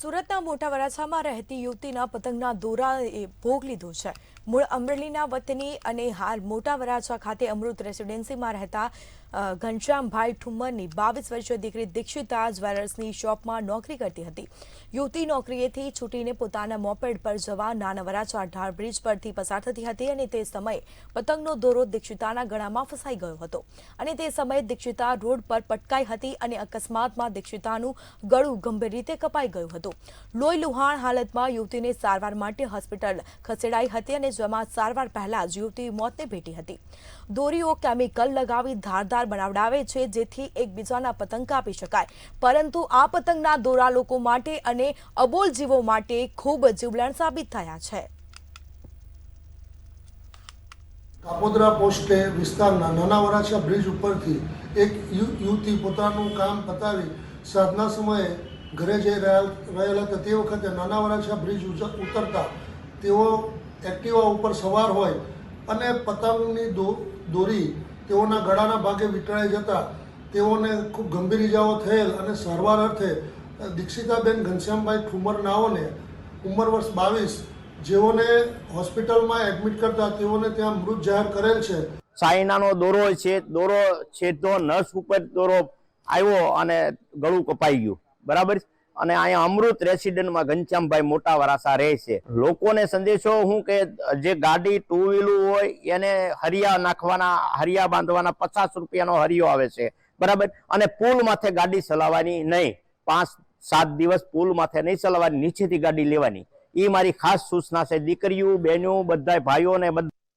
સુરતના મોટા વરાછામાં રહેતી યુવતીના પતંગના દોરાએ ભોગ લીધો છે। મૂળ અમરેલીના વતની અને હાલ મોટા વરાછા ખાતે અમૃત રેસિડેન્સીમાં રહેતા ઘનશ્યામભાઈ ઠુમ્મરની 22 વર્ષીય દીકરી દીક્ષિતા જ્વેલર્સની શોપમાં નોકરી કરતી હતી। યુવતી નોકરીએથી છૂટીને પોતાના મોપેડ પર જવા નાના વરાછા ઢાળ બ્રિજ પરથી પસાર થતી હતી અને તે સમયે પતંગનો દોરો દીક્ષિતાના ગળામાં ફસાઈ ગયો હતો અને તે સમયે દીક્ષિતા રોડ પર પટકાઈ હતી અને અકસ્માતમાં દીક્ષિતાનું ગળું ગંભીર રીતે કપાઈ ગયું હતું। લોહી લુહાણ હાલતમાં યુવતીને સારવાર માટે હોસ્પિટલ ખસેડાઈ હતી અને જેમાં સારવાર પહેલા જ યુવતી મોતને ભેટી હતી। દોરીઓ કેમિકલ લગાવી ધારદાર બનાવડાવે છે જેથી એકબીજાના પતંગ કાપી શકાય, પરંતુ આ પતંગના દોરા લોકો માટે અને અબોલ જીવો માટે ખૂબ જીવલેણ સાબિત થયા છે। કાપોદ્રા પોસ્ટે વિસ્તારના નાના વરાછા બ્રિજ ઉપરથી એક યુવતી પોતાનું કામ પતાવી સાંજના સમયે ઘરે જઈ રહેલા હતા। તે વખતે નાના વરાછા બ્રિજ ઉતરતા તેઓ એક્ટિવા ઉપર સવાર હોય અને પતંગની દોરી તેઓના ગળાના ભાગે વીંટળાઈ જતા તેઓને ખૂબ ગંભીર ઇજાઓ થયેલ અને સારવાર અર્થે દીક્ષિતાબેન ઘનશ્યામભાઈ ઠુમ્મર નાઓને ઉંમર વર્ષ 22 જેઓને હોસ્પિટલમાં એડમિટ કરતા તેઓને ત્યાં મૃત જાહેર કરેલ છે। ચાઇનાનો દોરો છે તો નસ ઉપર દોરો આવ્યો અને ગળું કપાઈ ગયું, બરાબર। અને અહીંયા અમૃત રેસિડેન્ટમાં ઘનશ્યામભાઈ મોટા વરાછા રહે છે। લોકોને સંદેશો હું કે જે ગાડી ટુ વ્હીલર હોય એને હરિયા નાખવાના, હરિયા બાંધવાના 50 રૂપિયાનો હરિયો આવે છે, બરાબર। અને પુલ માથે ગાડી ચલાવવાની નહીં, 5-7 દિવસ પુલ માથે નહીં ચલાવવાની, નીચેથી ગાડી લેવાની। એ મારી ખાસ સૂચના છે। દીકરીઓ, બહેનો, બધા ભાઈઓને બધા